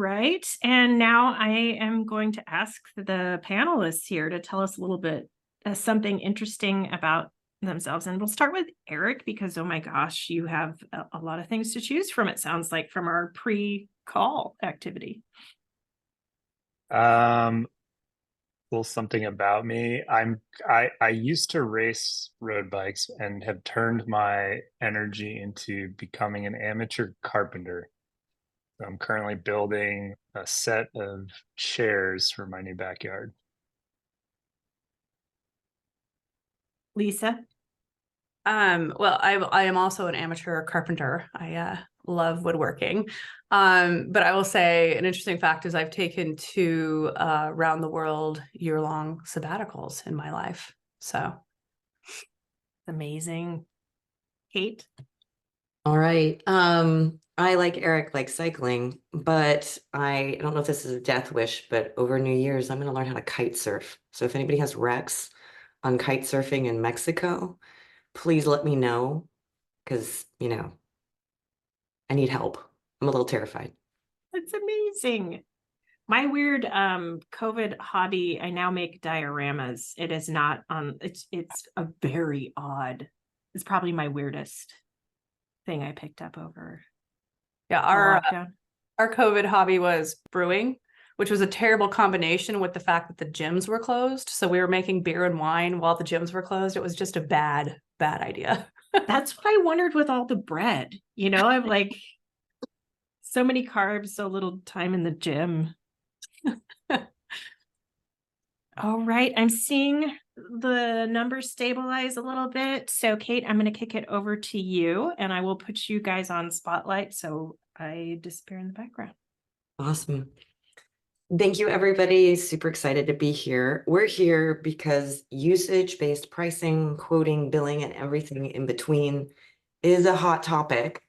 right. And now I am going to ask the panelists here to tell us a little bit something interesting about themselves. And we'll start with Eric because, oh my gosh, you have a lot of things to choose from, it sounds like, from our pre-call activity. Little something about me. I used to race road bikes and have turned my energy into becoming an amateur carpenter. So I'm currently building a set of chairs for my new backyard. Lisa? Well, I am also an amateur carpenter. I love woodworking. But I will say an interesting fact is I've taken two round the world year-long sabbaticals in my life. So Amazing. Kate? All right. I, like Eric, like cycling, but I don't know if this is a death wish, but over New Year's, I'm going to learn how to kite surf. So if anybody has recs on kite surfing in Mexico, please let me know because, I need help. I'm a little terrified. That's amazing. My weird COVID hobby, I now make dioramas. It is not on, it's a very odd, it's probably my weirdest thing I picked up over. yeah, our COVID hobby was brewing, which was a terrible combination with the fact that the gyms were closed. So we were making beer and wine while the gyms were closed. It was just a bad idea. That's what I wondered with all the bread. I'm like, so many carbs, so little time in the gym. All right, I'm seeing the numbers stabilize a little bit. So Kate, I'm going to kick it over to you and I will put you guys on spotlight so I disappear in the background. Awesome. Thank you, everybody. Super excited to be here. We're here because usage-based pricing, quoting, billing, and everything in between is a hot topic.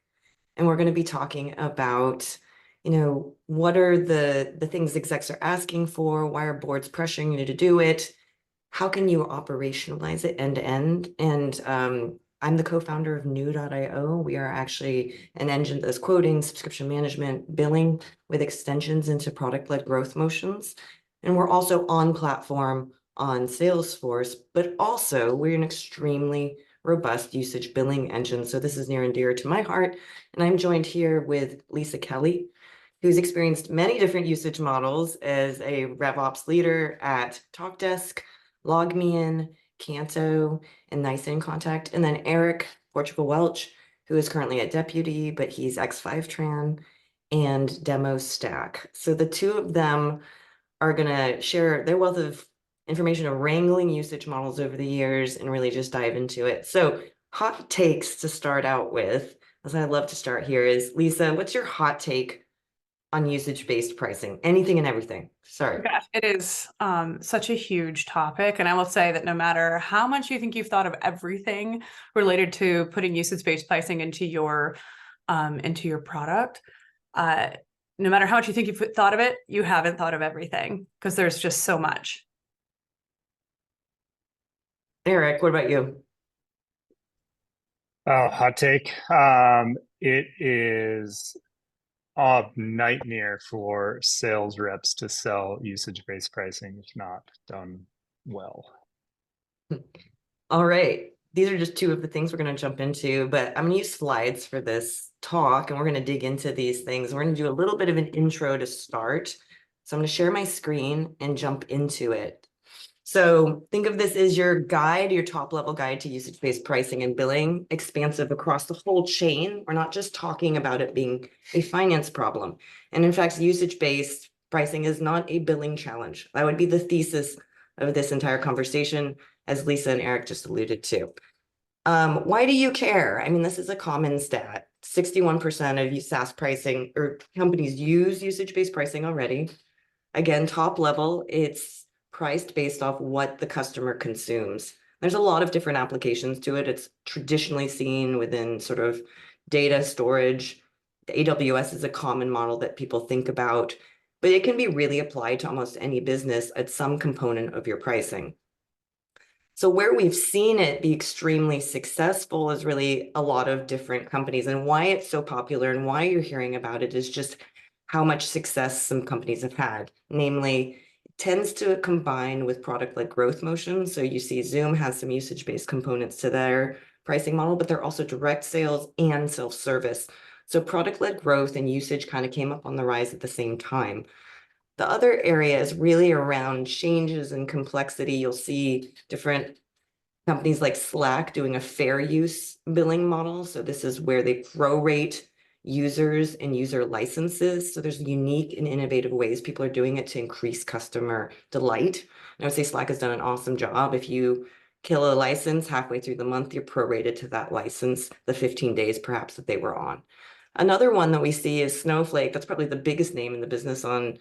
And we're going to be talking about, what are the things execs are asking for? Why are boards pressuring you to do it? How can you operationalize it end to end? And I'm the co-founder of new.io. We are actually an engine that does quoting, subscription management, billing with extensions into product-led growth motions. And we're also on platform on Salesforce, but also we're an extremely robust usage billing engine. So this is near and dear to my heart. And I'm joined here with Lisa Kelly, who's experienced many different usage models as a RevOps leader at TalkDesk, LogMeIn, Canto, and Nice in Contact. And then Eric Portugal Welch, who is currently at Deputy, but he's X5Tran and Demo Stack. So the two of them are going to share their wealth of information of wrangling usage models over the years and really just dive into it. So hot takes to start out with, as I love to start here, is Lisa, what's your hot take on usage-based pricing? Anything and everything. Sorry. Gosh, it is such a huge topic. And I will say that no matter how much you think you've thought of everything related to putting usage-based pricing into your product, no matter how much you think you've thought of it, you haven't thought of everything because there's just so much. Eric, what about you? Oh, hot take. It is a nightmare for sales reps to sell usage-based pricing if not done well. All right. These are just two of the things we're going to jump into, but I'm going to use slides for this talk and we're going to dig into these things. We're going to do a little bit of an intro to start. So I'm going to share my screen and jump into it. So think of this as your guide, your top level guide to usage-based pricing and billing, expansive across the whole chain. We're not just talking about it being a finance problem. And in fact, usage-based pricing is not a billing challenge. That would be the thesis of this entire conversation, as Lisa and Eric just alluded to. Why do you care? I mean, this is a common stat. 61% of SaaS pricing or companies use usage-based pricing already. Again, top level, it's priced based off what the customer consumes. There's a lot of different applications to it. It's traditionally seen within sort of data storage. The AWS is a common model that people think about, but it can be really applied to almost any business at some component of your pricing. So where we've seen it be extremely successful is really a lot of different companies, and why it's so popular and why you're hearing about it is just how much success some companies have had. Namely, it tends to combine with product-led growth motion. So you see Zoom has some usage-based components to their pricing model, but they're also direct sales and self-service. So product-led growth and usage kind of came up on the rise at the same time. The other area is really around changes and complexity. You'll see different companies like Slack doing a fair use billing model. So this is where they prorate users and user licenses. So there's unique and innovative ways people are doing it to increase customer delight. And I would say Slack has done an awesome job. If you kill a license halfway through the month, you're prorated to that license, the 15 days perhaps that they were on. Another one that we see is Snowflake. That's probably the biggest name in the business on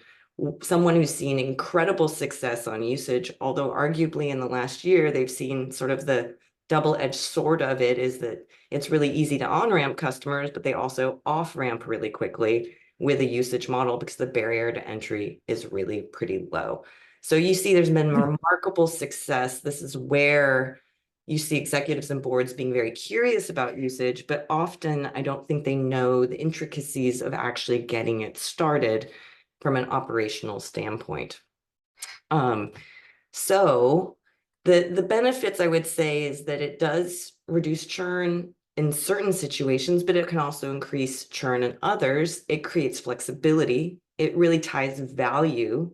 someone who's seen incredible success on usage, although arguably in the last year, they've seen sort of the double-edged sword of it is that it's really easy to on-ramp customers, but they also off-ramp really quickly with a usage model because the barrier to entry is really pretty low. So you see there's been remarkable success. This is where you see executives and boards being very curious about usage, but often I don't think they know the intricacies of actually getting it started from an operational standpoint. So the benefits I would say is that it does reduce churn in certain situations, but it can also increase churn in others. It creates flexibility. It really ties value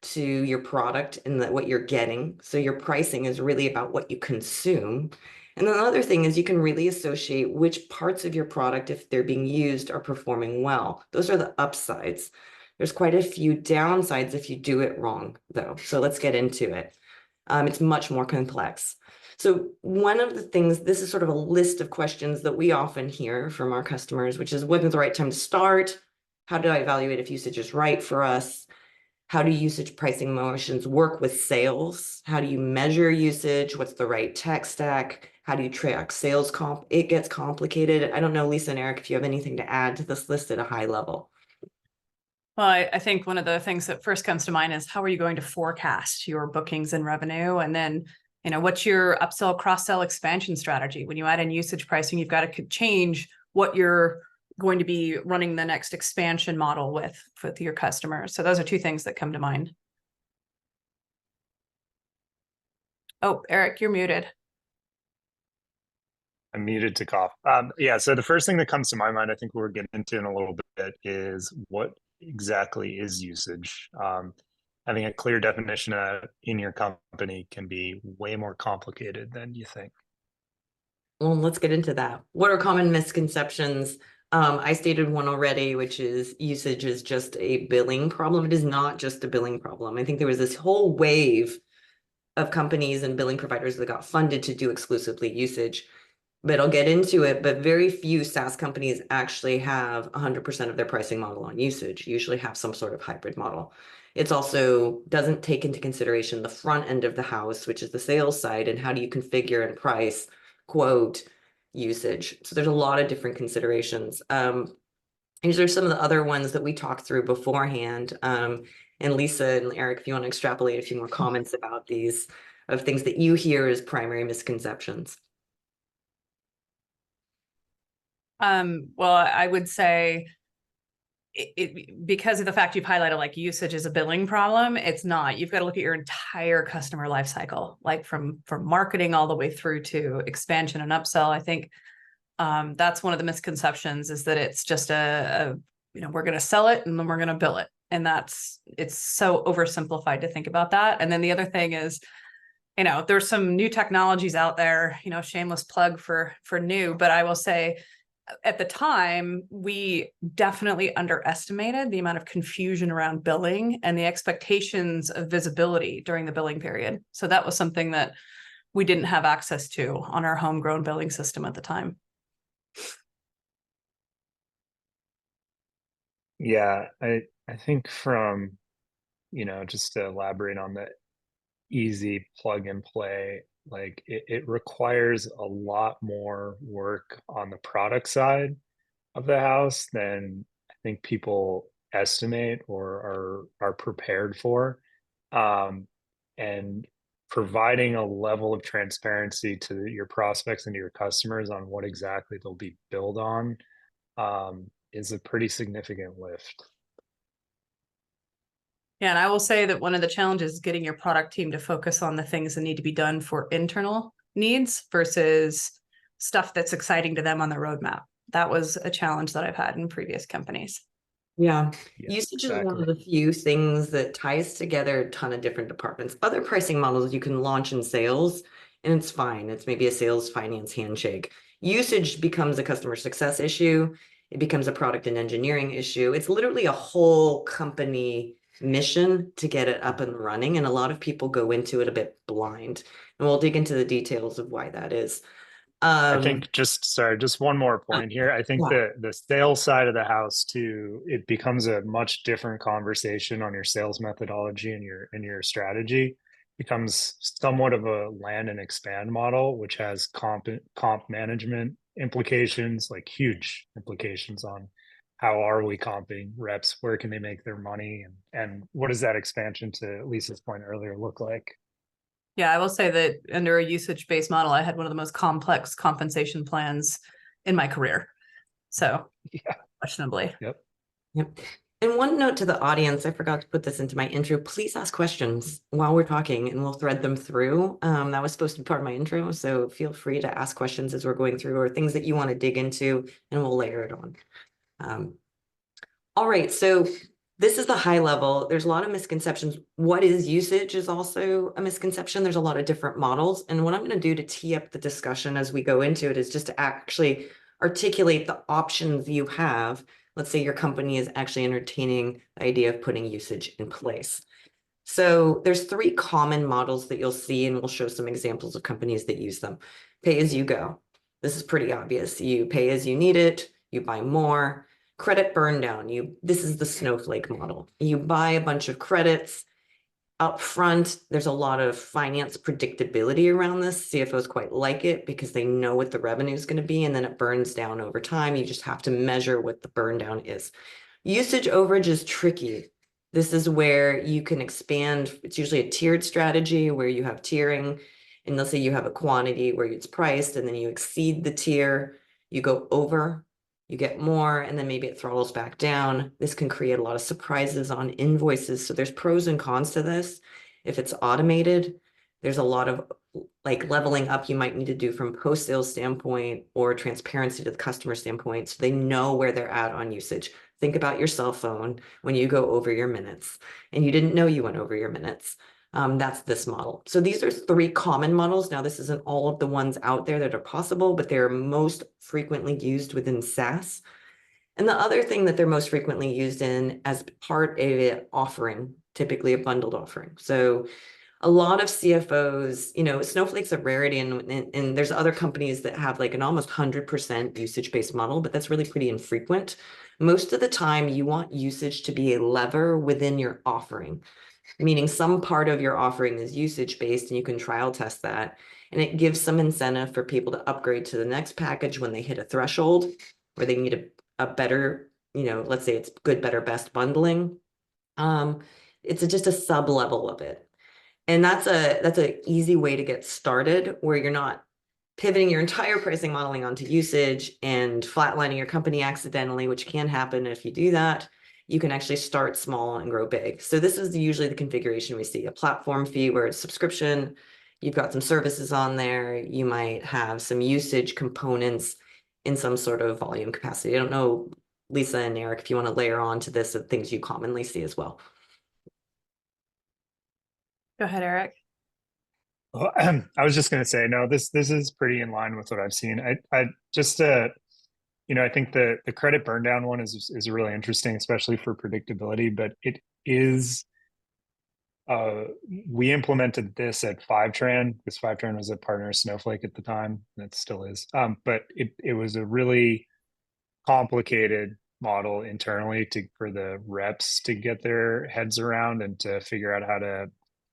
to your product and what you're getting. So your pricing is really about what you consume. And then the other thing is you can really associate which parts of your product, if they're being used, are performing well. Those are the upsides. There's quite a few downsides if you do it wrong, though. So let's get into it. It's much more complex. So one of the things, this is sort of a list of questions that we often hear from our customers, which is when is the right time to start? How do I evaluate if usage is right for us? How do usage pricing motions work with sales? How do you measure usage? What's the right tech stack? How do you track sales comp? It gets complicated. I don't know, Lisa and Eric, if you have anything to add to this list at a high level. Well, I think one of the things that first comes to mind is how are you going to forecast your bookings and revenue? And then, what's your upsell, cross-sell expansion strategy? When you add in usage pricing, you've got to change what you're going to be running the next expansion model with your customers. So those are two things that come to mind. Oh, Eric, you're muted. I'm muted to cough. Yeah, so the first thing that comes to my mind, I think we're getting into in a little bit, is what exactly is usage. Having a clear definition in your company can be way more complicated than you think. Well, let's get into that. What are common misconceptions? I stated one already, which is usage is just a billing problem. It is not just a billing problem. I think there was this whole wave of companies and billing providers that got funded to do exclusively usage. But I'll get into it, but very few SaaS companies actually have 100% of their pricing model on usage, usually have some sort of hybrid model. It's also doesn't take into consideration the front end of the house, which is the sales side, and how do you configure and price, quote, usage. So there's a lot of different considerations. These are some of the other ones that we talked through beforehand. And Lisa and Eric, if you want to extrapolate a few more comments about these, of things that you hear as primary misconceptions. Well, I would say because of the fact you've highlighted like usage is a billing problem, it's not. You've got to look at your entire customer life cycle, like from marketing all the way through to expansion and upsell. I think that's one of the misconceptions is that it's just we're going to sell it and then we're going to bill it. And it's so oversimplified to think about that. And then the other thing is, there's some new technologies out there, shameless plug for new, but I will say, at the time, we definitely underestimated the amount of confusion around billing and the expectations of visibility during the billing period. So that was something that we didn't have access to on our homegrown billing system at the time. Yeah, I think from, just to elaborate on the easy plug and play, like it requires a lot more work on the product side of the house than I think people estimate or are prepared for. And providing a level of transparency to your prospects and to your customers on what exactly they'll be billed on is a pretty significant lift. Yeah, and I will say that one of the challenges is getting your product team to focus on the things that need to be done for internal needs versus stuff that's exciting to them on the roadmap. That was a challenge that I've had in previous companies. Yeah. Yeah, Usage is one of exactly. the few things that ties together a ton of different departments. Other pricing models you can launch in sales and it's fine. It's maybe a sales finance handshake. Usage becomes a customer success issue. It becomes a product and engineering issue. It's literally a whole company mission to get it up and running. And a lot of people go into it a bit blind. And we'll dig into the details of why that is. I think just one more point here. I think yeah. the sales side of the house too, it becomes a much different conversation on your sales methodology and your strategy. Becomes somewhat of a land and expand model, which has comp management implications, like huge implications on how are we comping reps, where can they make their money, and what does that expansion, to Lisa's point earlier, look like? Yeah, I will say that under a usage-based model, I had one of the most complex compensation plans in my career. So, Yeah. questionably. Yep. Yep. And one note to the audience, I forgot to put this into my intro. Please ask questions while we're talking and we'll thread them through. That was supposed to be part of my intro, so feel free to ask questions as we're going through or things that you want to dig into and we'll layer it on. All right, so this is the high level. There's a lot of misconceptions. What is usage is also a misconception. There's a lot of different models. And what I'm going to do to tee up the discussion as we go into it is just to actually articulate the options you have. Let's say your company is actually entertaining the idea of putting usage in place. So there's 3 common models that you'll see, and we'll show some examples of companies that use them. Pay as you go. This is pretty obvious. You pay as you need it, you buy more. Credit burn down. This is the snowflake model. You buy a bunch of credits up front. There's a lot of finance predictability around this. CFOs quite like it because they know what the revenue is going to be, and then it burns down over time. You just have to measure what the burn down is. Usage overage is tricky. This is where you can expand. It's usually a tiered strategy where you have tiering, and let's say you have a quantity where it's priced and then you exceed the tier, you go over, you get more, and then maybe it throttles back down. This can create a lot of surprises on invoices. So there's pros and cons to this. If it's automated, there's a lot of like leveling up you might need to do from post-sales standpoint or transparency to the customer standpoint, so they know where they're at on usage. Think about your cell phone when you go over your minutes and you didn't know you went over your minutes. That's this model. So these are 3 common models. Now, this isn't all of the ones out there that are possible, but they're most frequently used within SaaS. And the other thing that they're most frequently used in as part of an offering, typically a bundled offering. So a lot of CFOs, Snowflake's a rarity, and there's other companies that have like an almost 100% usage-based model, but that's really pretty infrequent. Most of the time, you want usage to be a lever within your offering, meaning some part of your offering is usage-based and you can trial test that. And it gives some incentive for people to upgrade to the next package when they hit a threshold where they need a better, let's say it's good, better, best bundling. It's just a sub-level of it. And that's an easy way to get started where you're not pivoting your entire pricing modeling onto usage and flatlining your company accidentally, which can happen if you do that. You can actually start small and grow big. So this is usually the configuration we see: a platform fee where it's subscription, you've got some services on there, you might have some usage components in some sort of volume capacity. I don't know, Lisa and Eric, if you want to layer on to this of things you commonly see as well. Go ahead, Eric. Well, I was just going to say, no, this is pretty in line with what I've seen. I just I think the credit burn down one is really interesting, especially for predictability. But it is, we implemented this at Fivetran because Fivetran was a partner of Snowflake at the time, and it still is. But it was a really complicated model internally for the reps to get their heads around and to figure out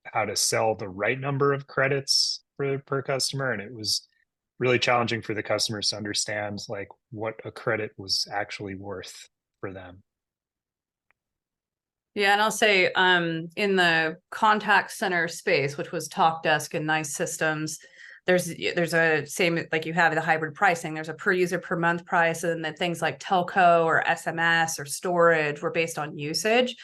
how to sell the right number of credits per customer. And it was really challenging for the customers to understand like what a credit was actually worth for them. Yeah, and I'll say in the contact center space, which was Talkdesk and Nice Systems, there's a same like you have the hybrid pricing. There's a per user per month price, and then things like telco or SMS or storage were based on usage.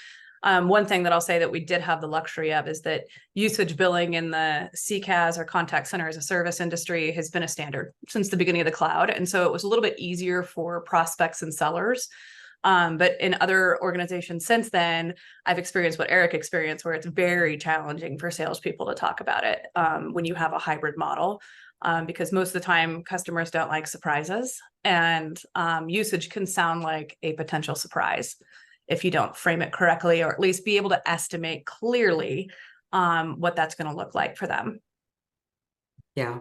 One thing that I'll say that we did have the luxury of is that usage billing in the CCaaS or contact center as a service industry has been a standard since the beginning of the cloud. And so it was a little bit easier for prospects and sellers. But in other organizations since then, I've experienced what Eric experienced, where it's very challenging for salespeople to talk about it when you have a hybrid model. Because most of the time customers don't like surprises, and usage can sound like a potential surprise if you don't frame it correctly, or at least be able to estimate clearly what that's going to look like for them. Yeah.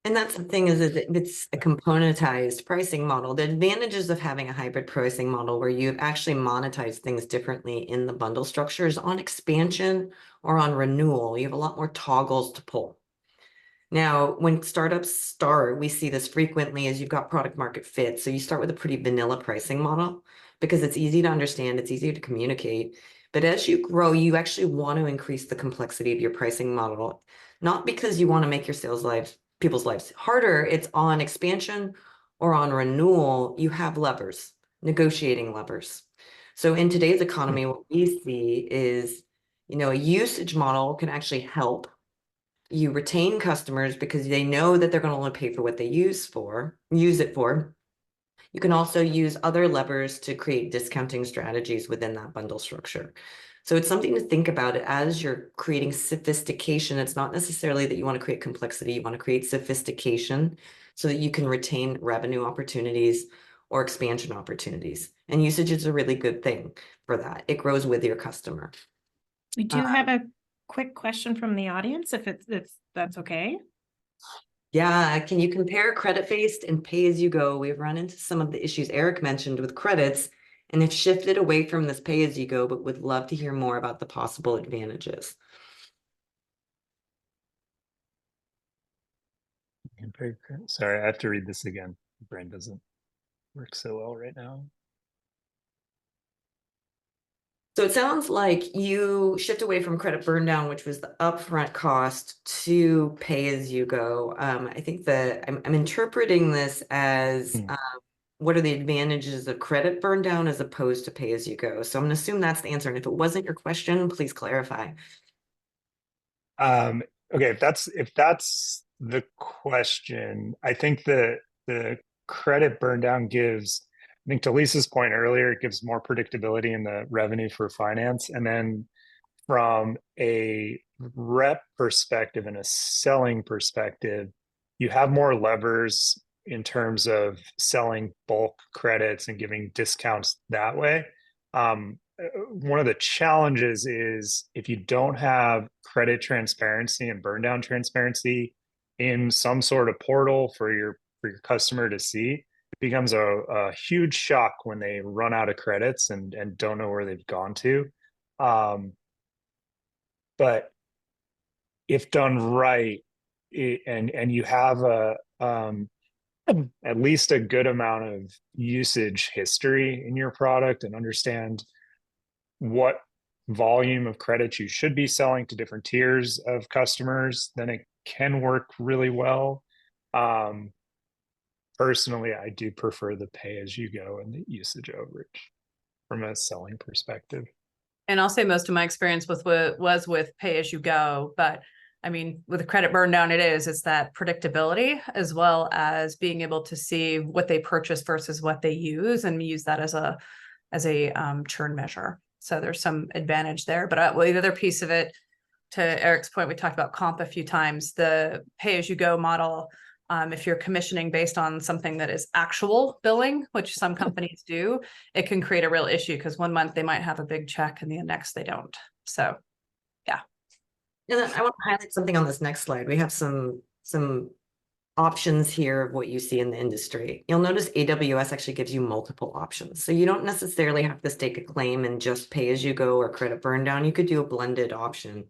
And that's the thing is that it's a componentized pricing model. The advantages of having a hybrid pricing model where you actually monetize things differently in the bundle structures on expansion or on renewal, you have a lot more toggles to pull. Now, when startups start, we see this frequently as you've got product market fit. So you start with a pretty vanilla pricing model because it's easy to understand, it's easy to communicate. But as you grow, you actually want to increase the complexity of your pricing model, not because you want to make your people's lives harder. It's on expansion or on renewal, you have levers, negotiating levers. So in today's economy, what we see is, a usage model can actually help you retain customers because they know that they're going to only pay for what they use it for. You can also use other levers to create discounting strategies within that bundle structure. So it's something to think about it as you're creating sophistication. It's not necessarily that you want to create complexity. You want to create sophistication so that you can retain revenue opportunities or expansion opportunities. And usage is a really good thing for that. It grows with your customer. We do have a quick question from the audience, if that's okay. Yeah, can you compare credit-based and pay-as-you-go? We've run into some of the issues Eric mentioned with credits and have shifted away from this pay-as-you-go, but would love to hear more about the possible advantages. Sorry, I have to read this again. The brain doesn't work so well right now. So it sounds like you shift away from credit burn down, which was the upfront cost, to pay as you go. I think that I'm interpreting this as what are the advantages of credit burn down as opposed to pay as you go? So I'm going to assume that's the answer. And if it wasn't your question, please clarify. Okay, if that's the question, I think the credit burn down gives, I think to Lisa's point earlier, it gives more predictability in the revenue for finance. And then from a rep perspective and a selling perspective, you have more levers in terms of selling bulk credits and giving discounts that way. One of the challenges is if you don't have credit transparency and burn down transparency in some sort of portal for your customer to see, it becomes a huge shock when they run out of credits and don't know where they've gone to. But if done right, and you have at least a good amount of usage history in your product and understand what volume of credits you should be selling to different tiers of customers, then it can work really well. Personally, I do prefer the pay-as-you-go and the usage overage from a selling perspective. And I'll say most of my experience was with pay-as-you-go, but I mean, with the credit burn down, it's that predictability as well as being able to see what they purchase versus what they use and use that as a churn measure. So there's some advantage there. But the other piece of it, to Eric's point, we talked about comp a few times, the pay-as-you-go model. If you're commissioning based on something that is actual billing, which some companies do, it can create a real issue because one month they might have a big check and the next they don't. So, yeah. And I want to highlight something on this next slide. We have some options here of what you see in the industry. You'll notice AWS actually gives you multiple options. So you don't necessarily have to stake a claim and just pay as you go or credit burn down. You could do a blended option.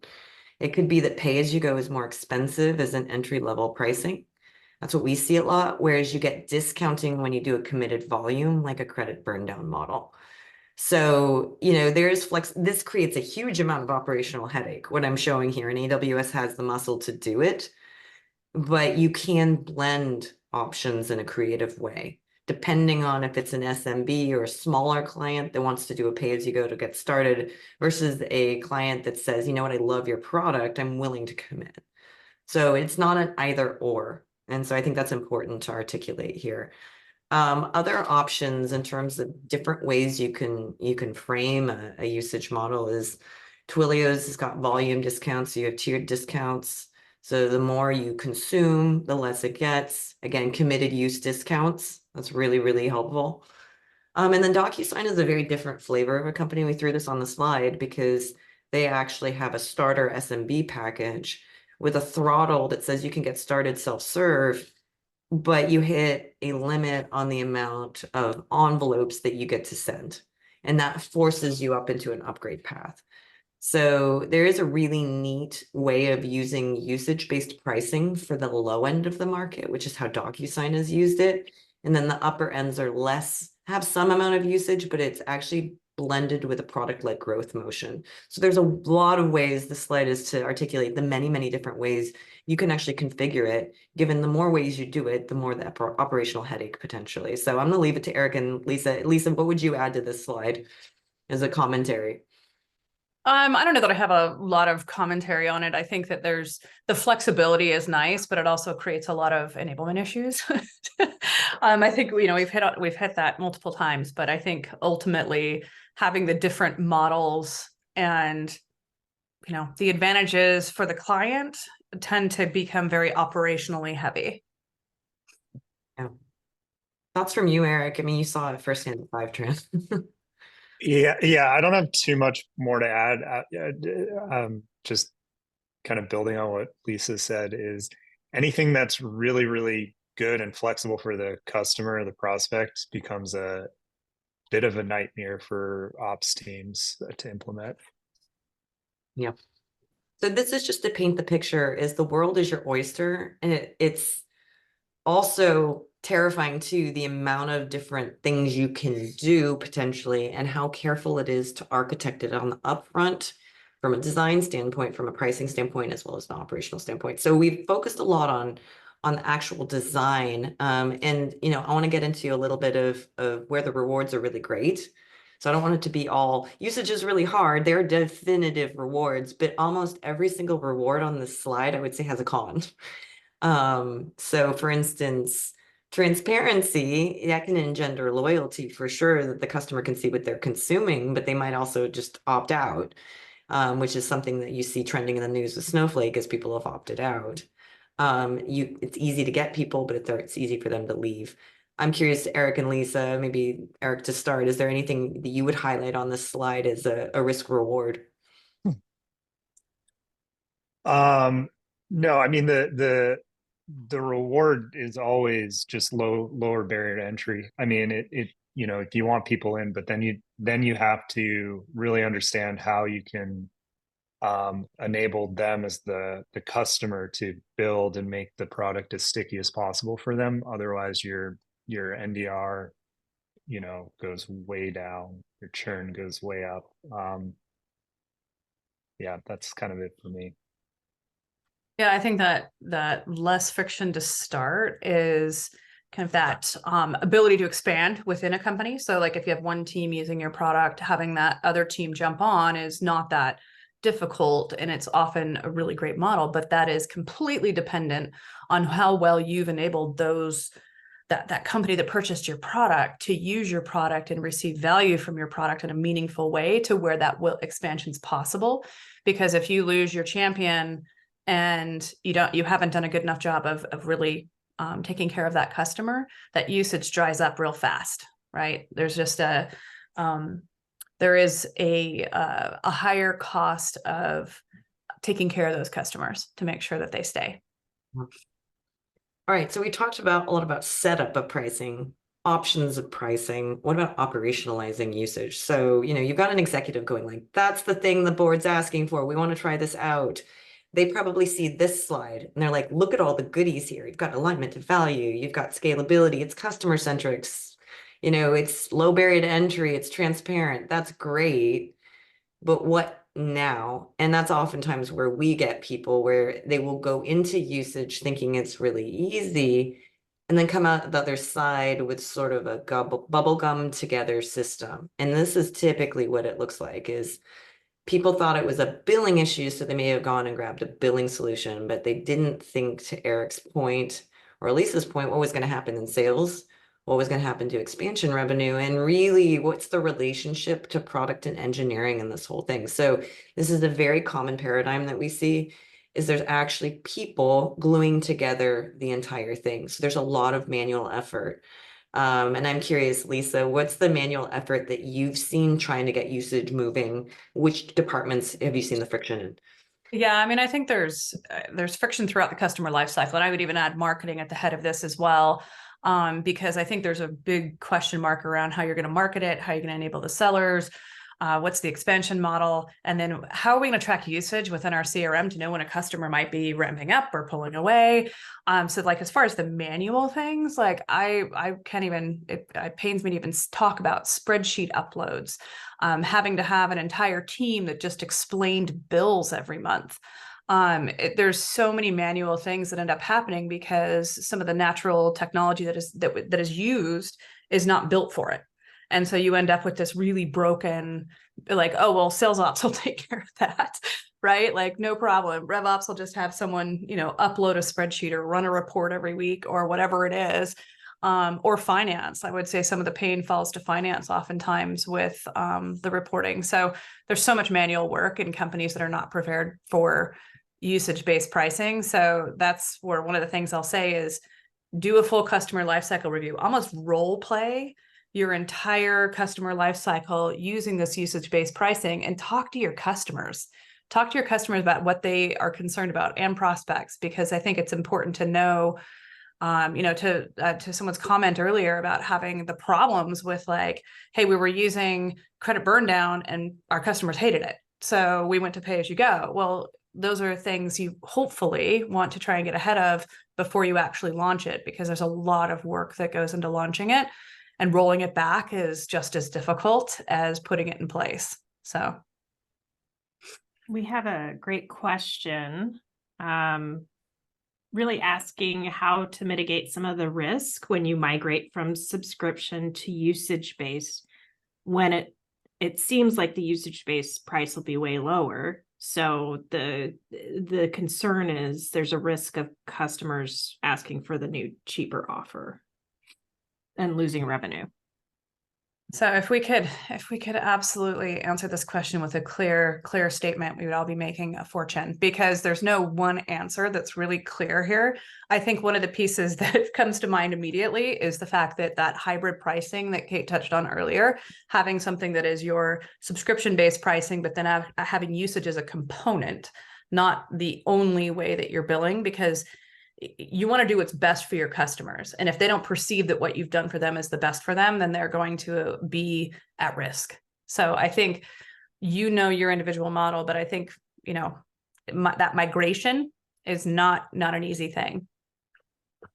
It could be that pay as you go is more expensive as an entry level pricing. That's what we see a lot, whereas you get discounting when you do a committed volume, like a credit burn down model. So, there's this creates a huge amount of operational headache, what I'm showing here, and AWS has the muscle to do it, but you can blend options in a creative way depending on if it's an SMB or a smaller client that wants to do a pay-as-you-go to get started versus a client that says, you know what, I love your product, I'm willing to commit. So it's not an either or. And so I think that's important to articulate here. Other options in terms of different ways you can frame a usage model is Twilio's has got volume discounts, so you have tiered discounts. So the more you consume, the less it gets. Again, committed use discounts. That's really, really helpful. And then DocuSign is a very different flavor of a company. We threw this on the slide because they actually have a starter SMB package with a throttle that says you can get started self-serve, but you hit a limit on the amount of envelopes that you get to send. And that forces you up into an upgrade path. So there is a really neat way of using usage-based pricing for the low end of the market, which is how DocuSign has used it. And then the upper ends are have some amount of usage, but it's actually blended with a product-led growth motion. So there's a lot of ways, the slide is to articulate the many, many different ways you can actually configure it. Given the more ways you do it, the more the operational headache potentially. So I'm going to leave it to Eric and Lisa. Lisa, what would you add to this slide as a commentary? I don't know that I have a lot of commentary on it. I think that the flexibility is nice, but it also creates a lot of enablement issues. I think, we've hit that multiple times, but I think ultimately having the different models and, the advantages for the client tend to become very operationally heavy. Yeah. Thoughts from you, Eric? I mean, you saw it firsthand at Fivetran. Yeah, I don't have too much more to add. Just kind of building on what Lisa said is anything that's really, really good and flexible for the customer or the prospect becomes a bit of a nightmare for ops teams to implement. Yeah. So this is just to paint the picture, is the world is your oyster, and it's also terrifying too, the amount of different things you can do potentially and how careful it is to architect it on the upfront from a design standpoint, from a pricing standpoint, as well as an operational standpoint. So we've focused a lot on the actual design. And I want to get into a little bit of where the rewards are really great. So I don't want it to be all usage is really hard. There are definitive rewards, but almost every single reward on this slide, I would say, has a con. So for instance, transparency, that can engender loyalty for sure, that the customer can see what they're consuming, but they might also just opt out, which is something that you see trending in the news with Snowflake as people have opted out. It's easy to get people, but it's easy for them to leave. I'm curious, Eric and Lisa, maybe Eric to start, is there anything that you would highlight on this slide as a risk reward? No, I mean the reward is always just lower barrier to entry. I mean it if you want people in, but then you have to really understand how you can enable them as the customer to build and make the product as sticky as possible for them. Otherwise your NDR goes way down, your churn goes way up. Yeah, that's kind of it for me. Yeah, I think that less friction to start is kind of that ability to expand within a company. So like if you have one team using your product, having that other team jump on is not that difficult, and it's often a really great model, but that is completely dependent on how well you've enabled that company that purchased your product to use your product and receive value from your product in a meaningful way to where that expansion is possible. Because if you lose your champion and you haven't done a good enough job of really taking care of that customer, that usage dries up real fast, right? There's just there is a higher cost of taking care of those customers to make sure that they stay. All right, so we talked a lot about setup of pricing, options of pricing. What about operationalizing usage? So, you've got an executive going like, that's the thing the board's asking for. We want to try this out. They probably see this slide and they're like, look at all the goodies here. You've got alignment to value. You've got scalability. It's customer centric. It's low barrier to entry. It's transparent. That's great. But what now? And that's oftentimes where we get people where they will go into usage thinking it's really easy. and then come out the other side with sort of a bubblegum together system. And this is typically what it looks like is people thought it was a billing issue, so they may have gone and grabbed a billing solution, but they didn't think, to Eric's point, or Lisa's point, what was going to happen in sales, what was going to happen to expansion revenue, and really what's the relationship to product and engineering in this whole thing. So this is a very common paradigm that we see, is there's actually people gluing together the entire thing. So there's a lot of manual effort. And I'm curious, Lisa, what's the manual effort that you've seen trying to get usage moving? Which departments have you seen the friction in? Yeah, I mean, I think there's friction throughout the customer lifecycle, and I would even add marketing at the head of this as well, because I think there's a big question mark around how you're going to market it, how you're going to enable the sellers, what's the expansion model, and then how are we going to track usage within our CRM to know when a customer might be ramping up or pulling away. So like as far as the manual things, like I can't even, it pains me to even talk about spreadsheet uploads, having to have an entire team that just explained bills every month. There's so many manual things that end up happening because some of the natural technology that is used is not built for it. And so you end up with this really broken, like, oh, well, sales ops will take care of that, right? Like, no problem. RevOps will just have someone, upload a spreadsheet or run a report every week or whatever it is. Or finance. I would say some of the pain falls to finance oftentimes with the reporting. So there's so much manual work in companies that are not prepared for usage-based pricing. So that's where one of the things I'll say is do a full customer lifecycle review, almost role play your entire customer lifecycle using this usage-based pricing, and talk to your customers. Talk to your customers about what they are concerned about and prospects, because I think it's important to know, to someone's comment earlier about having the problems with like, hey, we were using credit burn down and our customers hated it, so we went to pay as you go. Well, those are things you hopefully want to try and get ahead of before you actually launch it, because there's a lot of work that goes into launching it. And rolling it back is just as difficult as putting it in place. So we have a great question, really asking how to mitigate some of the risk when you migrate from subscription to usage-based, when it seems like the usage-based price will be way lower. So the concern is there's a risk of customers asking for the new cheaper offer and losing revenue. So if we could absolutely answer this question with a clear statement, we would all be making a fortune, because there's no one answer that's really clear here. I think one of the pieces that comes to mind immediately is the fact that hybrid pricing that Kate touched on earlier, having something that is your subscription-based pricing, but then having usage as a component, not the only way that you're billing, because you want to do what's best for your customers. And if they don't perceive that what you've done for them is the best for them, then they're going to be at risk. So I think, your individual model, but I think, that migration is not an easy thing. I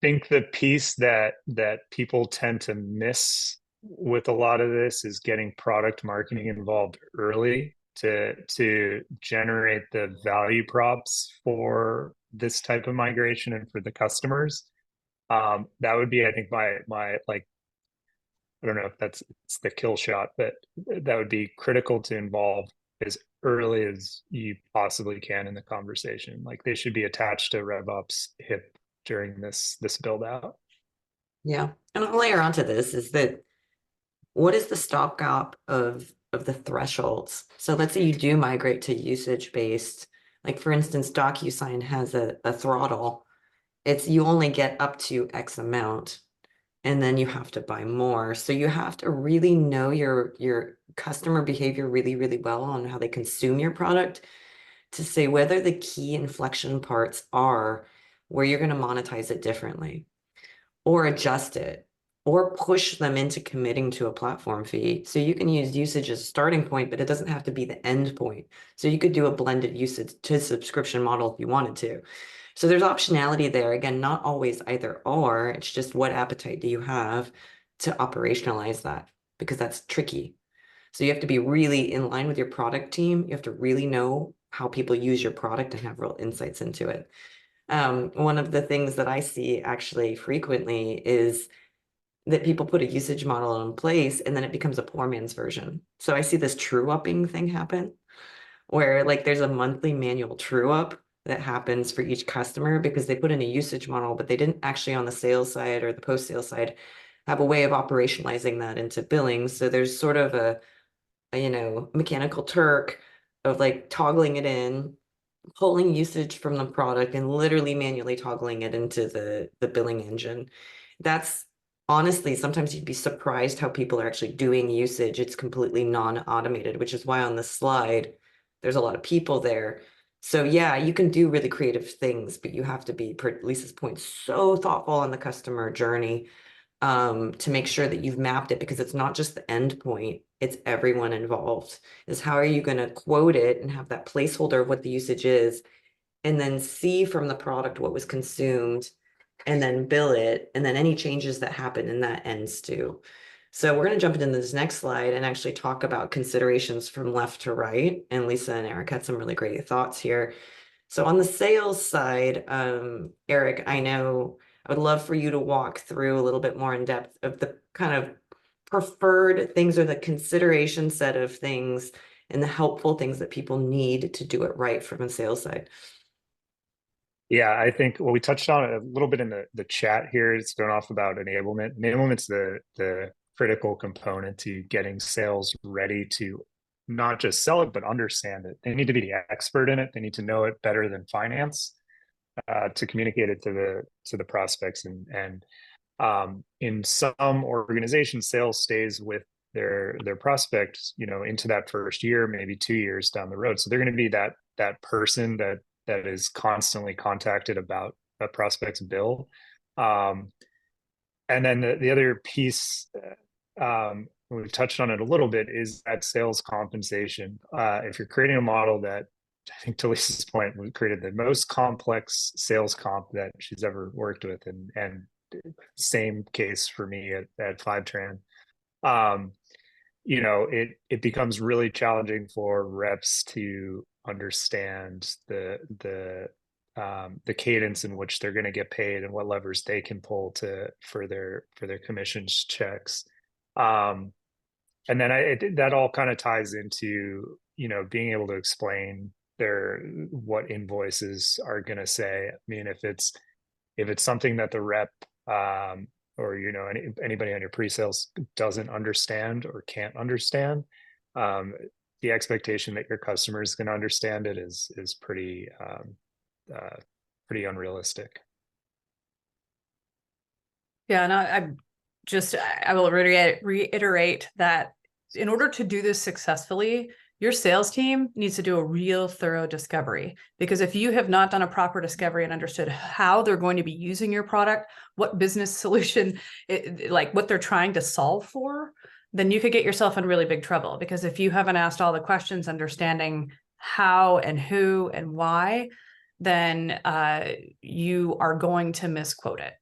think the piece that people tend to miss with a lot of this is getting product marketing involved early to generate the value props for this type of migration and for the customers. That would be, I think, my like, I don't know if it's the kill shot, but that would be critical to involve as early as you possibly can in the conversation. Like, they should be attached to RevOps hip during this build out. Yeah. And I'll layer onto this is that what is the stopgap of the thresholds? So let's say you do migrate to usage-based, like for instance, DocuSign has a throttle. It's you only get up to X amount, and then you have to buy more. So you have to really know your customer behavior really, really well on how they consume your product to say whether the key inflection parts are where you're going to monetize it differently, or adjust it, or push them into committing to a platform fee. So you can use usage as a starting point, but it doesn't have to be the end point. So you could do a blended usage to subscription model if you wanted to. So there's optionality there. Again, not always either or. It's just what appetite do you have to operationalize that, because that's tricky. So you have to be really in line with your product team. You have to really know how people use your product and have real insights into it. One of the things that I see actually frequently is that people put a usage model in place and then it becomes a poor man's version. So I see this true upping thing happen where like there's a monthly manual true up that happens for each customer because they put in a usage model, but they didn't actually on the sales side or the post sales side have a way of operationalizing that into billing. So there's sort of a mechanical Turk of like toggling it in, pulling usage from the product and literally manually toggling it into the billing engine. That's honestly, sometimes you'd be surprised how people are actually doing usage. It's completely non-automated, which is why on the slide, there's a lot of people there. So yeah, you can do really creative things, but you have to be, per Lisa's point, so thoughtful on the customer journey to make sure that you've mapped it because it's not just the end point, it's everyone involved. Is how are you going to quote it and have that placeholder of what the usage is, and then see from the product what was consumed, and then bill it, and then any changes that happen in that ends too. So we're going to jump into this next slide and actually talk about considerations from left to right. And Lisa and Eric had some really great thoughts here. So on the sales side, Eric, I know I would love for you to walk through a little bit more in depth of the kind of preferred things or the consideration set of things and the helpful things that people need to do it right from a sales side. Yeah, I think well, we touched on it a little bit in the chat here. It's going off about enablement. Enablement's the critical component to getting sales ready to not just sell it, but understand it. They need to be the expert in it. They need to know it better than finance to communicate it to the prospects. And in some organizations, sales stays with their prospects, into that first year, maybe 2 years down the road. So they're going to be that person that is constantly contacted about a prospect's bill. And then the other piece, we've touched on it a little bit, is that sales compensation. If you're creating a model that, I think to Lisa's point, we created the most complex sales comp that she's ever worked with, and same case for me at Fivetran. It becomes really challenging for reps to understand the cadence in which they're going to get paid and what levers they can pull for their commissions checks. And then that all kind of ties into being able to explain what invoices are going to say. I mean, if it's something that the rep or anybody on your pre-sales doesn't understand or can't understand, the expectation that your customer is going to understand it is pretty unrealistic. Yeah, and I will reiterate that in order to do this successfully, your sales team needs to do a real thorough discovery, because if you have not done a proper discovery and understood how they're going to be using your product, what business solution, like what they're trying to solve for, then you could get yourself in really big trouble. Because if you haven't asked all the questions, understanding how and who and why, then you are going to misquote it.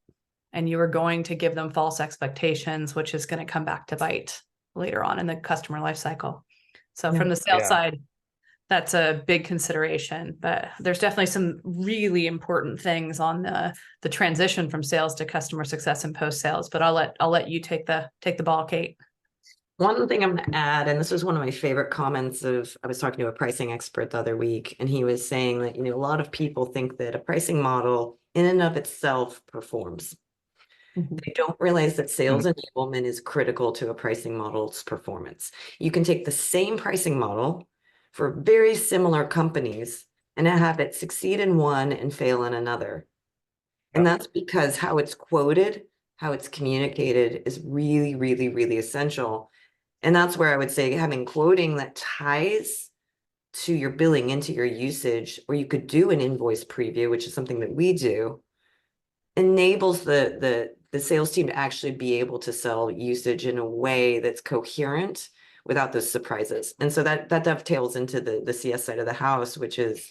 And you are going to give them false expectations, which is going to come back to bite later on in the customer life cycle. So from the sales side, that's a big consideration, but there's definitely some really important things on the transition from sales to customer success and post sales. But I'll let you take the ball, Kate. One thing I'm going to add, and this was one of my favorite comments I was talking to a pricing expert the other week, and he was saying that, a lot of people think that a pricing model in and of itself performs. They don't realize that sales enablement is critical to a pricing model's performance. You can take the same pricing model for very similar companies and have it succeed in one and fail in another. And that's because how it's quoted, how it's communicated is really, really, really essential. And that's where I would say having quoting that ties to your billing into your usage, or you could do an invoice preview, which is something that we do, enables the sales team to actually be able to sell usage in a way that's coherent without those surprises. And so that dovetails into the CS side of the house, which is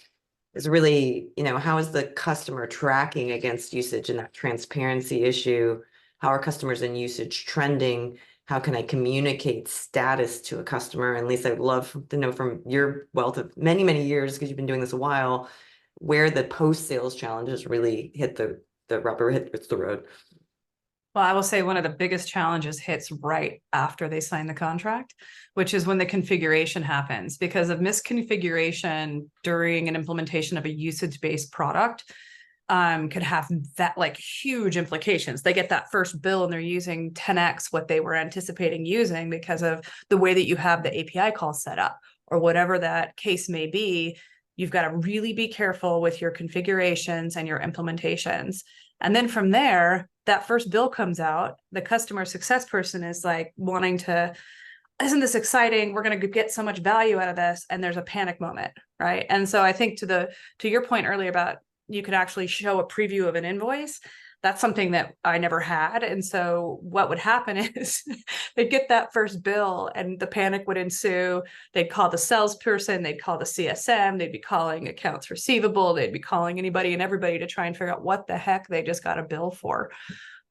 really, how is the customer tracking against usage and that transparency issue? How are customers and usage trending? How can I communicate status to a customer? And Lisa, I'd love to know from your wealth of many, many years, because you've been doing this a while, where the post-sales challenges really hit the rubber hits the road. Well, I will say one of the biggest challenges hits right after they sign the contract, which is when the configuration happens, because of misconfiguration during an implementation of a usage-based product could have that like huge implications. They get that first bill and they're using 10x what they were anticipating using because of the way that you have the API call set up, or whatever that case may be. You've got to really be careful with your configurations and your implementations. And then from there, that first bill comes out, the customer success person is like wanting to, isn't this exciting? We're going to get so much value out of this. And there's a panic moment, right? And so I think to your point earlier about you could actually show a preview of an invoice, that's something that I never had. And so what would happen is they'd get that first bill and the panic would ensue. They'd call the salesperson, they'd call the CSM, they'd be calling accounts receivable, they'd be calling anybody and everybody to try and figure out what the heck they just got a bill for.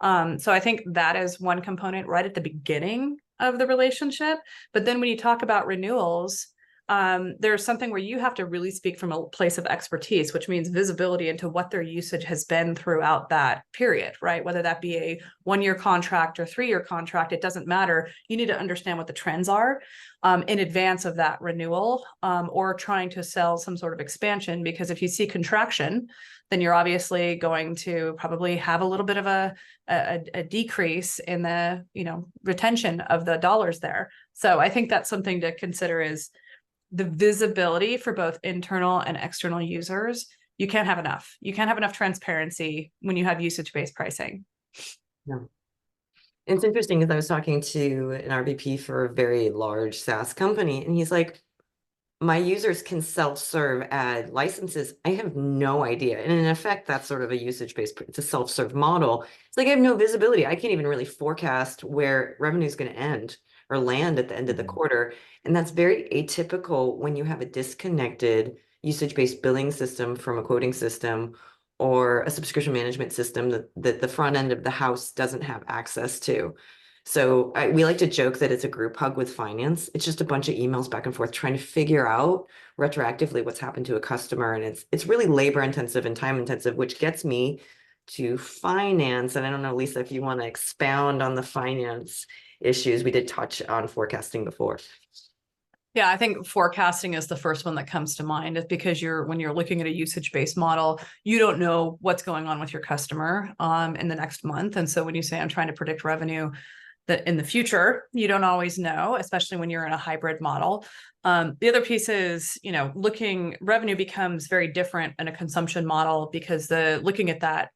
So I think that is one component right at the beginning of the relationship. But then when you talk about renewals, there's something where you have to really speak from a place of expertise, which means visibility into what their usage has been throughout that period, right? Whether that be a 1-year contract or 3-year contract, it doesn't matter. You need to understand what the trends are in advance of that renewal, or trying to sell some sort of expansion, because if you see contraction, then you're obviously going to probably have a little bit of a decrease in the, retention of the dollars there. So I think that's something to consider, is the visibility for both internal and external users. You can't have enough. You can't have enough transparency when you have usage-based pricing. Yeah. It's interesting because I was talking to an RVP for a very large SaaS company, and he's like, my users can self-serve add licenses. I have no idea. And in effect, that's sort of a usage-based, it's a self-serve model. It's like I have no visibility. I can't even really forecast where revenue is going to end or land at the end of the quarter. And that's very atypical when you have a disconnected usage-based billing system from a quoting system or a subscription management system that the front end of the house doesn't have access to. So we like to joke that it's a group hug with finance. It's just a bunch of emails back and forth trying to figure out retroactively what's happened to a customer. And it's really labor intensive and time intensive, which gets me to finance. And I don't know, Lisa, if you want to expound on the finance issues. We did touch on forecasting before. Yeah, I think forecasting is the first one that comes to mind, is because when you're looking at a usage-based model, you don't know what's going on with your customer in the next month. And so when you say I'm trying to predict revenue that in the future, you don't always know, especially when you're in a hybrid model. The other piece is, revenue becomes very different in a consumption model, because looking at that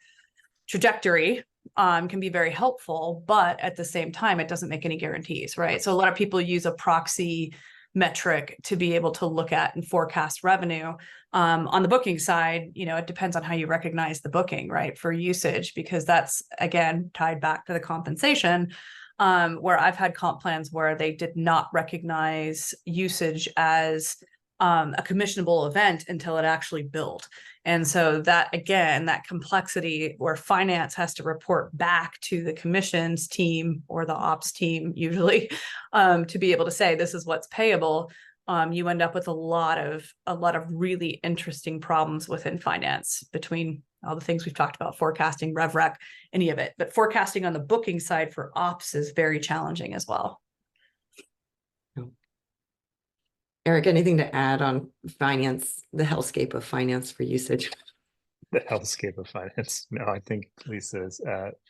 trajectory can be very helpful, but at the same time, it doesn't make any guarantees, right? So a lot of people use a proxy metric to be able to look at and forecast revenue. On the booking side, it depends on how you recognize the booking, right, for usage, because that's, again, tied back to the compensation, where I've had comp plans where they did not recognize usage as a commissionable event until it actually billed. And so that, again, that complexity where finance has to report back to the commissions team or the ops team, usually, to be able to say, this is what's payable. You end up with a lot of really interesting problems within finance, between all the things we've talked about, forecasting, rev rec, any of it. But forecasting on the booking side for ops is very challenging as well. Eric, anything to add on finance, the hellscape of finance for usage? The hellscape of finance. No, I think Lisa's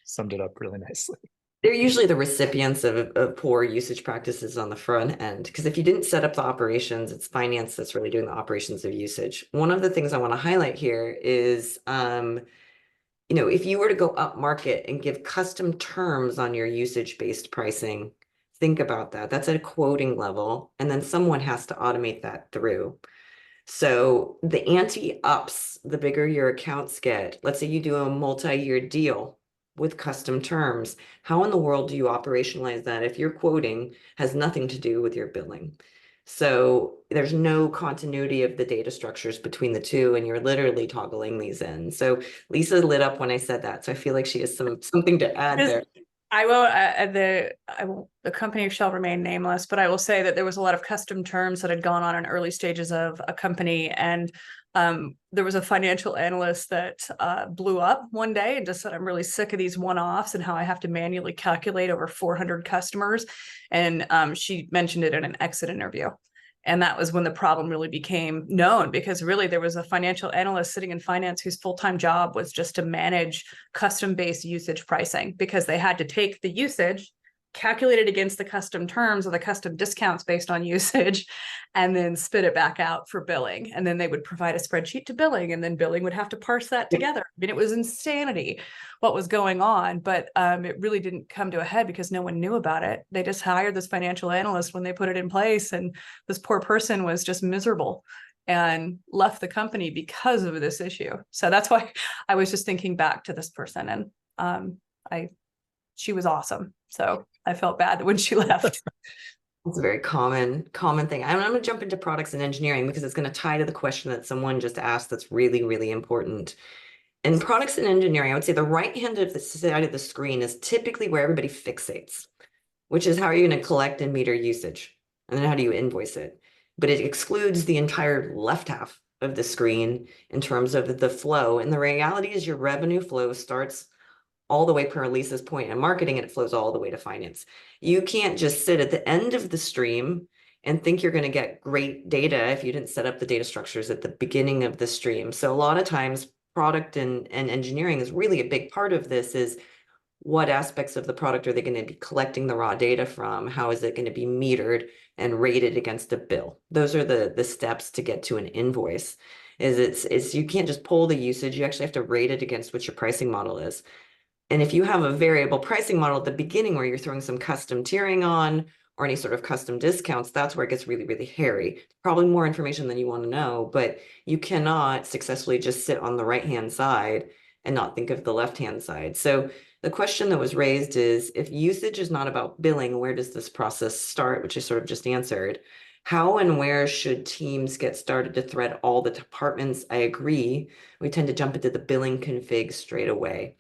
summed it up really nicely. They're usually the recipients of poor usage practices on the front end, because if you didn't set up the operations, it's finance that's really doing the operations of usage. One of the things I want to highlight here is, if you were to go up market and give custom terms on your usage-based pricing, think about that. That's at a quoting level, and then someone has to automate that through. So the ante ups the bigger your accounts get. Let's say you do a multi-year deal with custom terms. How in the world do you operationalize that if your quoting has nothing to do with your billing? So there's no continuity of the data structures between the two, and you're literally toggling these in. So Lisa lit up when I said that, so I feel like she has something to add there. I will, the company shall remain nameless, but I will say that there was a lot of custom terms that had gone on in early stages of a company. And There was a financial analyst that blew up one day and just said, I'm really sick of these one-offs and how I have to manually calculate over 400 customers. And she mentioned it in an exit interview. And that was when the problem really became known, because really there was a financial analyst sitting in finance whose full-time job was just to manage custom-based usage pricing, because they had to take the usage, calculate it against the custom terms or the custom discounts based on usage, and then spit it back out for billing. And then they would provide a spreadsheet to billing, and then billing would have to parse that together. I mean, it was insanity what was going on, but it really didn't come to a head because no one knew about it. They just hired this financial analyst when they put it in place, and this poor person was just miserable and left the company because of this issue. So that's why I was just thinking back to this person, and she was awesome. So I felt bad when she left. It's a very common thing. I'm going to jump into products and engineering because it's going to tie to the question that someone just asked that's really, really important. In products and engineering, I would say the right hand of the side of the screen is typically where everybody fixates, which is how are you going to collect and meter usage? And then how do you invoice it? But it excludes the entire left half of the screen in terms of the flow. And the reality is your revenue flow starts all the way, per Lisa's point, in marketing, and it flows all the way to finance. You can't just sit at the end of the stream and think you're going to get great data if you didn't set up the data structures at the beginning of the stream. So a lot of times product and engineering is really a big part of this. Is what aspects of the product are they going to be collecting the raw data from? How is it going to be metered and rated against a bill? Those are the steps to get to an invoice. It's you can't just pull the usage. You actually have to rate it against what your pricing model is. And if you have a variable pricing model at the beginning where you're throwing some custom tiering on or any sort of custom discounts, that's where it gets really, really hairy. Probably more information than you want to know, but you cannot successfully just sit on the right-hand side and not think of the left-hand side. So the question that was raised is, if usage is not about billing, where does this process start, which I sort of just answered. How and where should teams get started to thread all the departments? I agree. We tend to jump into the billing config straight away.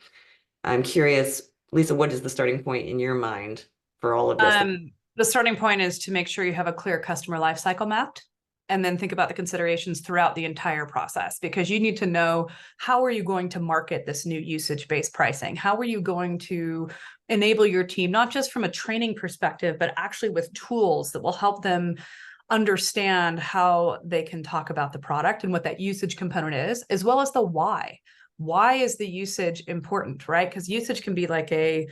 I'm curious, Lisa, what is the starting point in your mind for all of this? The starting point is to make sure you have a clear customer lifecycle mapped, and then think about the considerations throughout the entire process, because you need to know, how are you going to market this new usage-based pricing? How are you going to enable your team, not just from a training perspective, but actually with tools that will help them understand how they can talk about the product and what that usage component is, as well as the why. Why is the usage important, right? Because usage can be like a,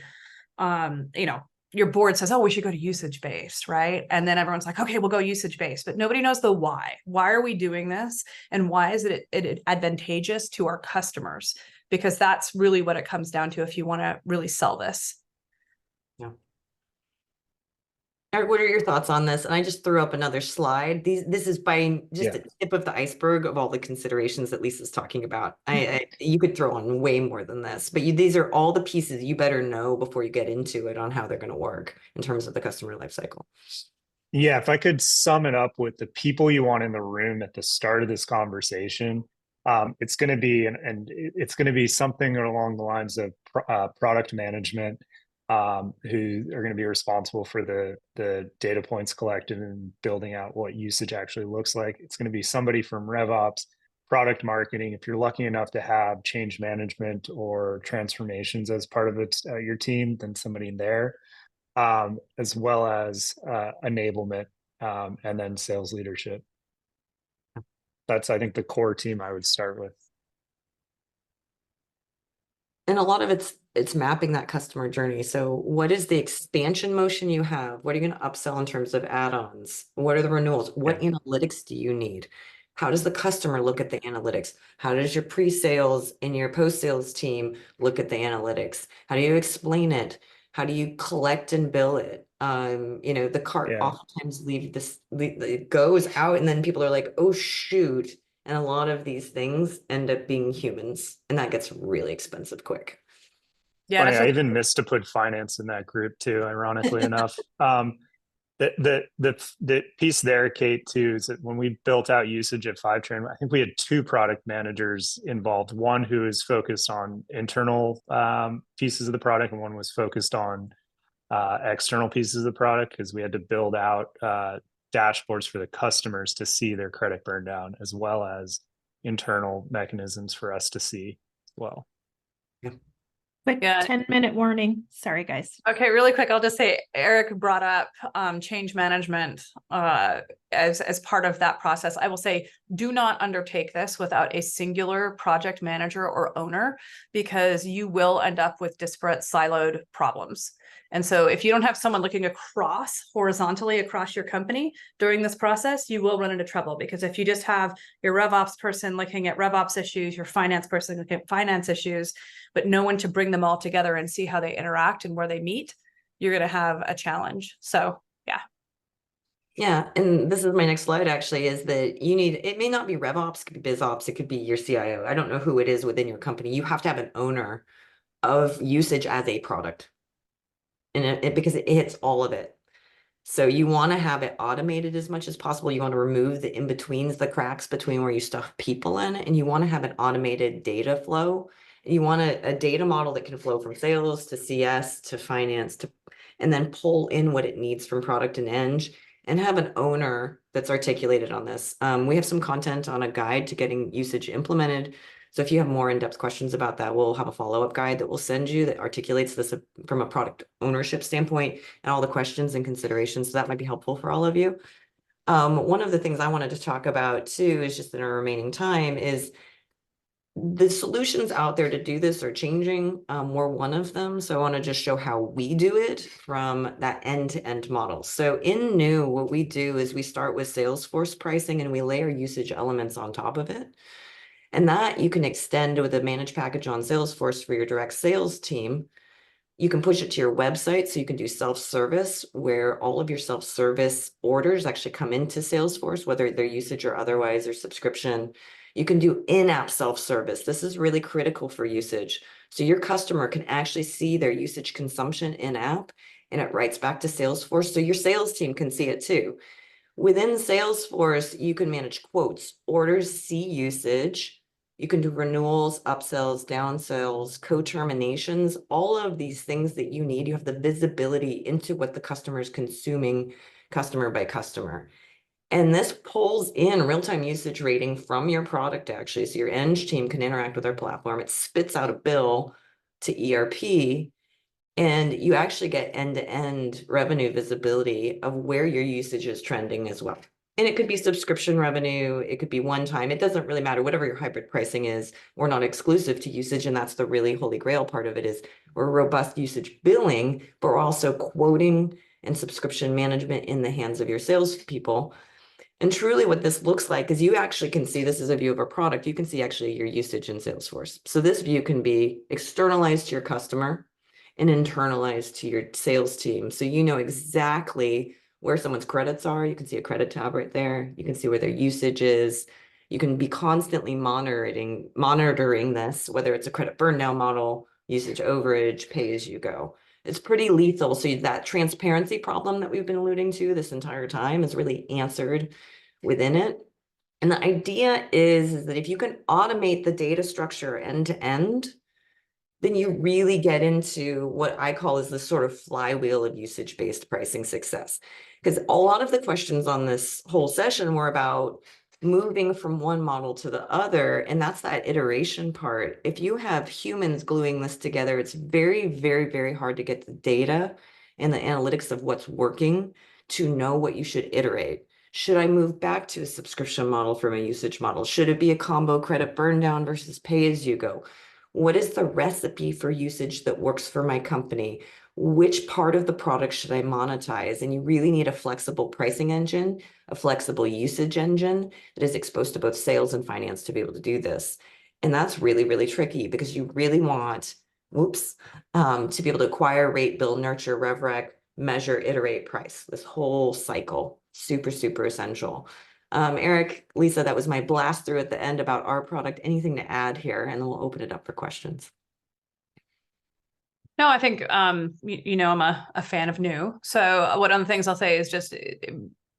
your board says, oh, we should go to usage-based, right? And then everyone's like, okay, we'll go usage-based, but nobody knows the why. Why are we doing this? And why is it advantageous to our customers? Because that's really what it comes down to if you want to really sell this. Yeah. Eric, what are your thoughts on this? And I just threw up another slide. This is by just the tip of the iceberg of all the considerations that Lisa's talking about. You could throw on way more than this, but these are all the pieces you better know before you get into it on how they're going to work in terms of the customer lifecycle. Yeah, if I could sum it up with the people you want in the room at the start of this conversation, it's going to be it's going to be something along the lines of product management, who are going to be responsible for the data points collected and building out what usage actually looks like. It's going to be somebody from RevOps, product marketing. If you're lucky enough to have change management or transformations as part of your team, then somebody in there, as well as enablement, and then sales leadership. That's, I think, the core team I would start with. And a lot of it's mapping that customer journey. So what is the expansion motion you have? What are you going to upsell in terms of add-ons? What are the renewals? What analytics do you need? How does the customer look at the analytics? How does your pre-sales and your post-sales team look at the analytics? How do you explain it? How do you collect and bill it? The cart oftentimes it goes out and then people are like, oh, shoot. And a lot of these things end up being humans, and that gets really expensive quick. Yeah, funny, I even missed to put finance in that group too, ironically enough. The piece there, Kate, too, is that when we built out usage at Fivetran, I think we had 2 product managers involved. One who is focused on internal pieces of the product, and one was focused on external pieces of the product, because we had to build out dashboards for the customers to see their credit burn down, as well as internal mechanisms for us to see as well. Quick Yeah. 10-minute warning. Sorry, guys. Okay, really quick, I'll just say Eric brought up change management as part of that process. I will say, do not undertake this without a singular project manager or owner, because you will end up with disparate siloed problems. And so if you don't have someone looking horizontally across your company during this process, you will run into trouble, because if you just have your RevOps person looking at RevOps issues, your finance person looking at finance issues, but no one to bring them all together and see how they interact and where they meet, you're going to have a challenge. So yeah. Yeah, and this is my next slide actually, is that you need, it may not be RevOps, it could be BizOps, it could be your CIO. I don't know who it is within your company. You have to have an owner of usage as a product. And because it hits all of it. So you want to have it automated as much as possible. You want to remove the in-betweens, the cracks between where you stuff people in, and you want to have an automated data flow. You want a data model that can flow from sales to CS to finance and then pull in what it needs from product and eng, and have an owner that's articulated on this. We have some content on a guide to getting usage implemented. So if you have more in-depth questions about that, we'll have a follow-up guide that we'll send you that articulates this from a product ownership standpoint and all the questions and considerations. So that might be helpful for all of you. One of the things I wanted to talk about too is just in our remaining time is the solutions out there to do this are changing. We're one of them. So I want to just show how we do it from that end-to-end model. So in new, what we do is we start with Salesforce pricing and we layer usage elements on top of it. And that you can extend with a managed package on Salesforce for your direct sales team. You can push it to your website, so you can do self-service, where all of your self-service orders actually come into Salesforce, whether they're usage or otherwise, or subscription. You can do in-app self-service. This is really critical for usage. So your customer can actually see their usage consumption in-app, and it writes back to Salesforce, so your sales team can see it too. Within Salesforce, you can manage quotes, orders, see usage. You can do renewals, upsells, downsells, co-terminations, all of these things that you need. You have the visibility into what the customer is consuming customer by customer. And this pulls in real-time usage rating from your product, actually. So your eng team can interact with our platform. It spits out a bill to ERP, and you actually get end-to-end revenue visibility of where your usage is trending as well. And it could be subscription revenue, it could be one time, it doesn't really matter, whatever your hybrid pricing is. We're not exclusive to usage, and that's the really holy grail part of it, is we're robust usage billing, but we're also quoting and subscription management in the hands of your salespeople. And truly what this looks like is you actually can see, this is a view of a product, you can see actually your usage in Salesforce. So this view can be externalized to your customer and internalized to your sales team. So you know exactly where someone's credits are. You can see a credit tab right there. You can see where their usage is. You can be constantly monitoring this, whether it's a credit burn down model, usage overage, pay as you go. It's pretty lethal. So that transparency problem that we've been alluding to this entire time is really answered within it. And the idea is that if you can automate the data structure end to end, then you really get into what I call is the sort of flywheel of usage-based pricing success. Because a lot of the questions on this whole session were about moving from one model to the other, and that's that iteration part. If you have humans gluing this together, it's very, very, very hard to get the data and the analytics of what's working to know what you should iterate. Should I move back to a subscription model from a usage model? Should it be a combo credit burn down versus pay as you go? What is the recipe for usage that works for my company? Which part of the product should I monetize? And you really need a flexible pricing engine, a flexible usage engine that is exposed to both sales and finance to be able to do this. And that's really, really tricky, because you really want, to be able to acquire, rate, build, nurture, rev rec, measure, iterate, price. This whole cycle, super, super essential. Eric, Lisa, that was my blast through at the end about our product. Anything to add here? And then we'll open it up for questions. No, I think, I'm a fan of new. So one of the things I'll say is just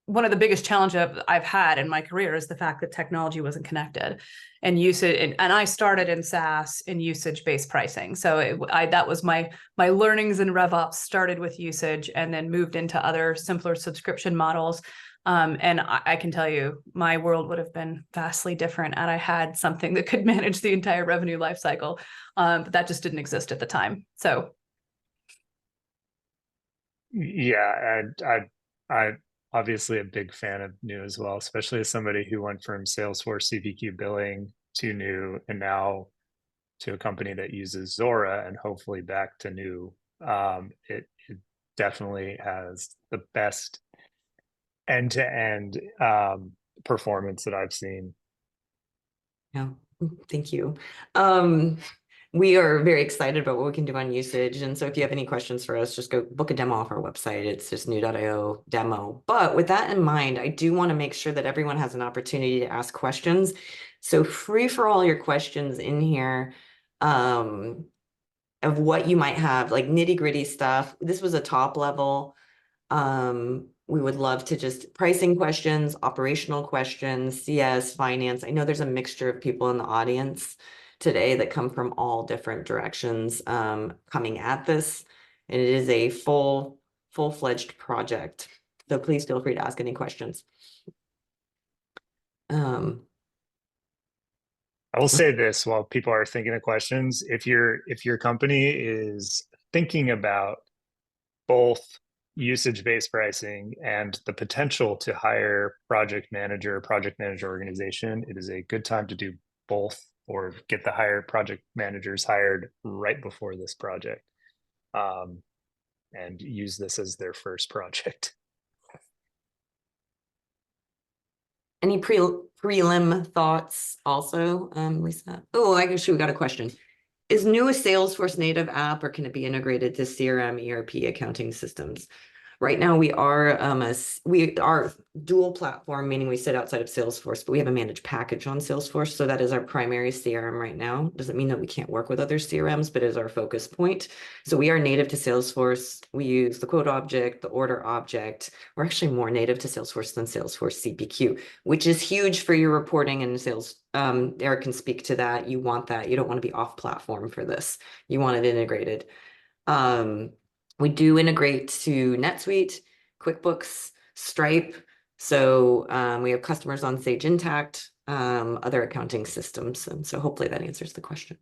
one of the biggest challenges I've had in my career is the fact that technology wasn't connected, and usage. And I started in SaaS in usage-based pricing. So that was my learnings in RevOps, started with usage and then moved into other simpler subscription models. And I can tell you, my world would have been vastly different had I had something that could manage the entire revenue lifecycle. But that just didn't exist at the time. So Yeah, and I obviously a big fan of new as well, especially as somebody who went from Salesforce CPQ billing to new and now to a company that uses Zora and hopefully back to new. It definitely has the best end-to-end performance that I've seen. Yeah, thank you. We are very excited about what we can do on usage. And so if you have any questions for us, just go book a demo off our website. It's just new.io demo. But with that in mind, I do want to make sure that everyone has an opportunity to ask questions. So free for all your questions in here of what you might have, like nitty-gritty stuff. This was a top level. We would love to just pricing questions, operational questions, CS, finance. I know there's a mixture of people in the audience today that come from all different directions coming at this. And it is a full-fledged project. So please feel free to ask any questions. I will say this while people are thinking of questions, if your company is thinking about both usage-based pricing and the potential to hire project manager organization, it is a good time to do both, or get the hired project managers hired right before this project, and use this as their first project. Any prelim thoughts also, Lisa? Oh, I guess we got a question. Is new a Salesforce native app, or can it be integrated to CRM, ERP, accounting systems? Right now, we are dual platform, meaning we sit outside of Salesforce, but we have a managed package on Salesforce. So that is our primary CRM right now. Doesn't mean that we can't work with other CRMs, but it is our focus point. So we are native to Salesforce. We use the quote object, the order object. We're actually more native to Salesforce than Salesforce CPQ, which is huge for your reporting and sales. Eric can speak to that. You want that. You don't want to be off platform for this. You want it integrated. We do integrate to NetSuite, QuickBooks, Stripe. So we have customers on Sage Intacct, other accounting systems. And so hopefully that answers the question.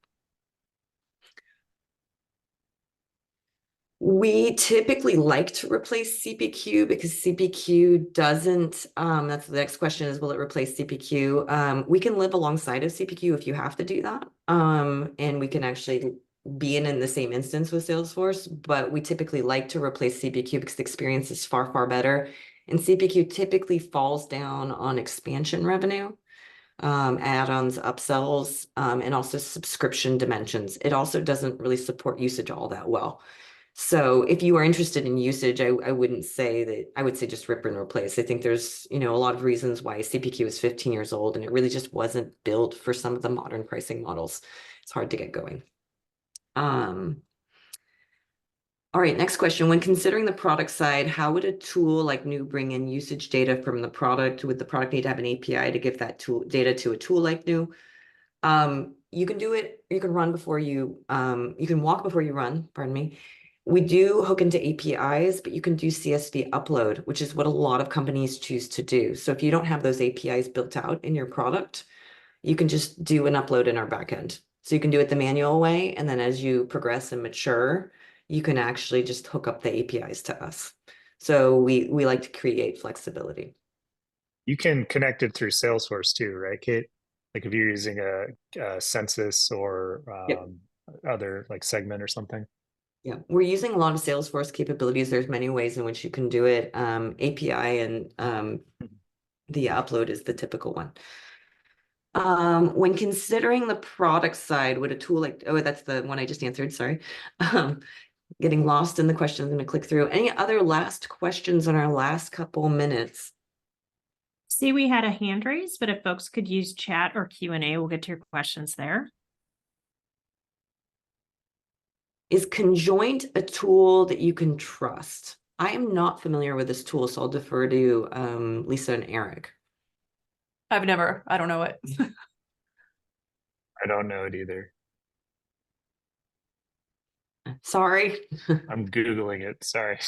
We typically like to replace CPQ because CPQ doesn't, that's the next question is, will it replace CPQ? We can live alongside of CPQ if you have to do that. And we can actually be in the same instance with Salesforce, but we typically like to replace CPQ because the experience is far, far better. And CPQ typically falls down on expansion revenue, add-ons, upsells, and also subscription dimensions. It also doesn't really support usage all that well. So if you are interested in usage, I wouldn't say that. I would say just rip and replace. I think there's, a lot of reasons why CPQ is 15 years old, and it really just wasn't built for some of the modern pricing models. It's hard to get going. All right, next question. When considering the product side, how would a tool like New bring in usage data from the product? Would the product need to have an API to give that tool data to a tool like New? You can do it. You can run before you. You can walk before you run. Pardon me. We do hook into APIs, but you can do CSV upload, which is what a lot of companies choose to do. So if you don't have those APIs built out in your product, you can just do an upload in our backend. So you can do it the manual way, and then as you progress and mature, you can actually just hook up the APIs to us. So we like to create flexibility. You can connect it through Salesforce too, right, Kate? Like if you're using a census or other like segment or something. Yeah, we're using a lot of Salesforce capabilities. There's many ways in which you can do it. API and the upload is the typical one. When considering the product side, would a tool like, oh, that's the one I just answered, sorry. Getting lost in the questions, I'm going to click through. Any other last questions in our last couple minutes? See, we had a hand raise, but if folks could use chat or Q&A, we'll get to your questions there. Is Conjoint a tool that you can trust? I am not familiar with this tool, so I'll defer to Lisa and Eric. I don't know it. I don't know it either. Sorry. I'm Googling it. Sorry.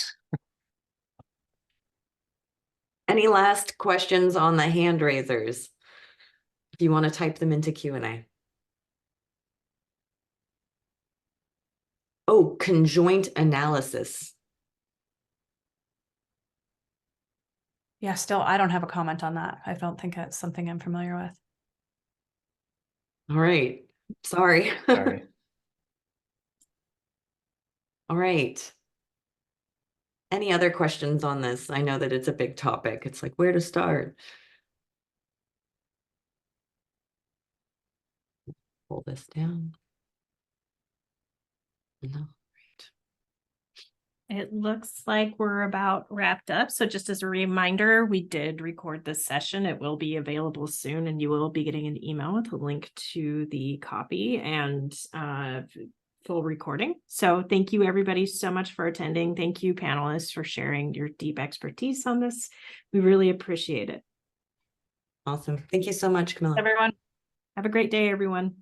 Any last questions on the hand raisers? If you want to type them into Q&A. Oh, conjoint analysis. Yeah, still, I don't have a comment on that. I don't think it's something I'm familiar with. All right. Sorry. Sorry. All right. Any other questions on this? I know that it's a big topic. It's like, where to start? Pull this down. No. It looks like we're about wrapped up. So just as a reminder, we did record this session. It will be available soon, and you will be getting an email with a link to the copy and full recording. So thank you everybody so much for attending. Thank you panelists for sharing your deep expertise on this. We really appreciate it. Awesome. Thank you so much, Camilla. Everyone. Have a great day, everyone.